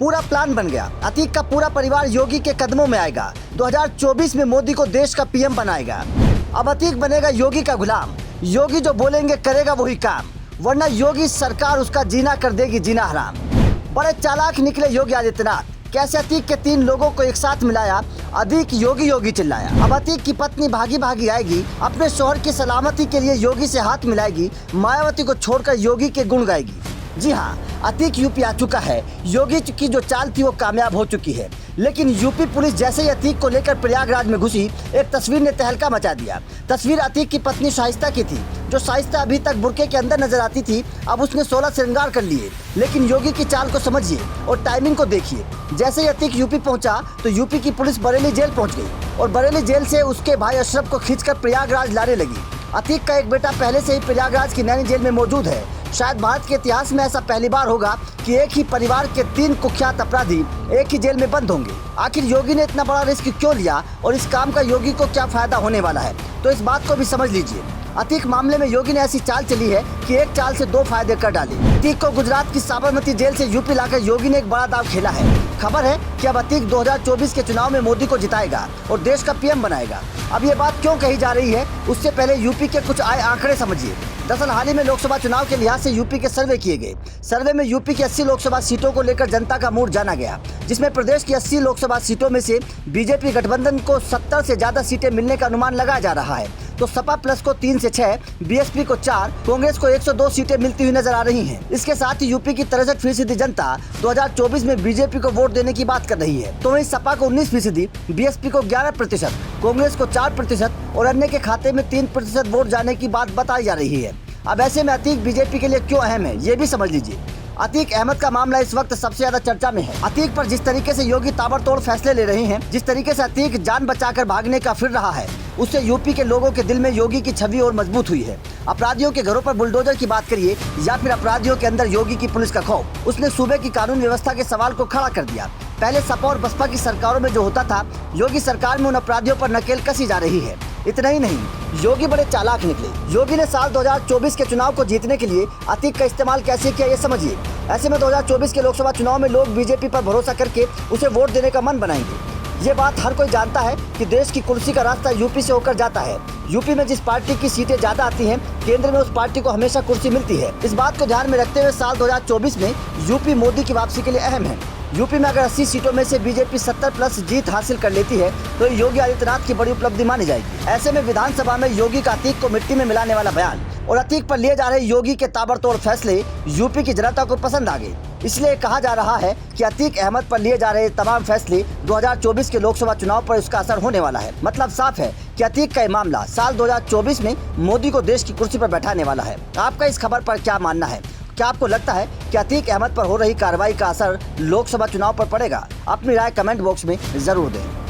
पूरा प्लान बन गया। अतीक का पूरा परिवार योगी के कदमों में आएगा। 2024 में मोदी को देश का पीएम बनाएगा। अब अतीक बनेगा योगी का गुलाम। योगी जो बोलेंगे करेगा वही काम, वरना योगी सरकार उसका जीना कर देगी जीना हराम। बड़े चालाक निकले योगी आदित्यनाथ। कैसे अतीक के 3 लोगों को एक साथ मिलाया, अतीक योगी योगी चिल्लाया। अब अतीक की पत्नी भागी भागी आएगी, अपने शौहर की सलामती के लिए योगी से हाथ मिलाएगी, मायावती को छोड़कर योगी के गुण गाएगी। जी हाँ, अतीक यूपी आ चुका है। योगी की जो चाल थी वो कामयाब हो चुकी है, लेकिन यूपी पुलिस जैसे ही अतीक को लेकर प्रयागराज में घुसी, एक तस्वीर ने तहलका मचा दिया। तस्वीर अतीक की पत्नी शाइस्ता की थी। जो शाइस्ता अभी तक बुर्के के अंदर नजर आती थी, अब उसने 16 श्रृंगार कर लिए। लेकिन योगी की चाल को समझिए और टाइमिंग को देखिए। जैसे ही अतीक यूपी पहुंचा तो यूपी की पुलिस बरेली जेल पहुंच गई और बरेली जेल से उसके भाई अशरफ को खींचकर प्रयागराज लाने लगी। अतीक का एक बेटा पहले से ही प्रयागराज की नैनी जेल में मौजूद है। शायद भारत के इतिहास में ऐसा पहली बार होगा कि एक ही परिवार के 3 कुख्यात अपराधी एक ही जेल में बंद होंगे। आखिर योगी ने इतना बड़ा रिस्क क्यों लिया और इस काम का योगी को क्या फायदा होने वाला है, तो इस बात को भी समझ लीजिए। अतीक मामले में योगी ने ऐसी चाल चली है कि एक चाल से 2 फायदे कर डाले। अतीक को गुजरात की साबरमती जेल से यूपी लाकर योगी ने एक बड़ा दाव खेला है। खबर है कि अब अतीक 2024 के चुनाव में मोदी को जिताएगा और देश का पीएम बनाएगा। अब ये बात क्यों कही जा रही है, उससे पहले यूपी के कुछ आए आंकड़े समझिए। दरअसल हाल ही में लोकसभा चुनाव के लिहाज से यूपी के सर्वे किए गए। सर्वे में यूपी की 80 लोकसभा सीटों को लेकर जनता का मूड जाना गया, जिसमें प्रदेश की 80 लोकसभा सीटों में से बीजेपी गठबंधन को 70 से ज्यादा सीटें मिलने का अनुमान लगाया जा रहा है। तो सपा प्लस को 3 से 6, बीएसपी को 4, कांग्रेस को 102 सीटें मिलती हुई नजर आ रही हैं। इसके साथ ही यूपी की 63% जनता 2024 में बीजेपी को वोट देने की बात कर रही है। तो वहीं सपा को 19%, बीएसपी को 11%, कांग्रेस को 4% और अन्य के खाते में 3% वोट जाने की बात बताई जा रही है। अब ऐसे में अतीक बीजेपी के लिए क्यों अहम है, ये भी समझ लीजिए। अतीक अहमद का मामला इस वक्त सबसे ज्यादा चर्चा में है। अतीक पर जिस तरीके से योगी ताबड़तोड़ फैसले ले रहे हैं, जिस तरीके से अतीक जान बचाकर भागने का फिर रहा है, उससे यूपी के लोगों के दिल में योगी की छवि और मजबूत हुई है। अपराधियों के घरों पर बुलडोजर की बात करिए या फिर अपराधियों के अंदर योगी की पुलिस का खौफ, उसने सूबे की कानून व्यवस्था के सवाल को खड़ा कर दिया। पहले सपा और बसपा की सरकारों में जो होता था, योगी सरकार में उन अपराधियों पर नकेल कसी जा रही है। इतना ही नहीं, योगी बड़े चालाक निकले। योगी ने साल 2024 के चुनाव को जीतने के लिए अतीक का इस्तेमाल कैसे किया, ये समझिए। ऐसे में 2024 के लोकसभा चुनाव में लोग बीजेपी पर भरोसा करके उसे वोट देने का मन बनाएंगे। ये बात हर कोई जानता है कि देश की कुर्सी का रास्ता यूपी से होकर जाता है। यूपी में जिस पार्टी की सीटें ज्यादा आती हैं, केंद्र में उस पार्टी को हमेशा कुर्सी मिलती है। इस बात को ध्यान में रखते हुए साल 2024 में यूपी मोदी की वापसी के लिए अहम है। यूपी में अगर 80 सीटों में से बीजेपी 70 प्लस जीत हासिल कर लेती है तो योगी आदित्यनाथ की बड़ी उपलब्धि मानी जाएगी। ऐसे में विधानसभा में योगी का अतीक को मिट्टी में मिलाने वाला बयान और अतीक पर लिए जा रहे योगी के ताबड़तोड़ फैसले यूपी की जनता को पसंद आ गए। इसलिए कहा जा रहा है कि अतीक अहमद पर लिए जा रहे तमाम फैसले 2024 के लोकसभा चुनाव पर उसका असर होने वाला है। मतलब साफ है कि अतीक का ये मामला साल 2024 में मोदी को देश की कुर्सी पर बैठाने वाला है। आपका इस खबर पर क्या मानना है? क्या आपको लगता है कि अतीक अहमद पर हो रही कार्रवाई का असर लोकसभा चुनाव पर पड़ेगा? अपनी राय कमेंट बॉक्स में जरूर दें।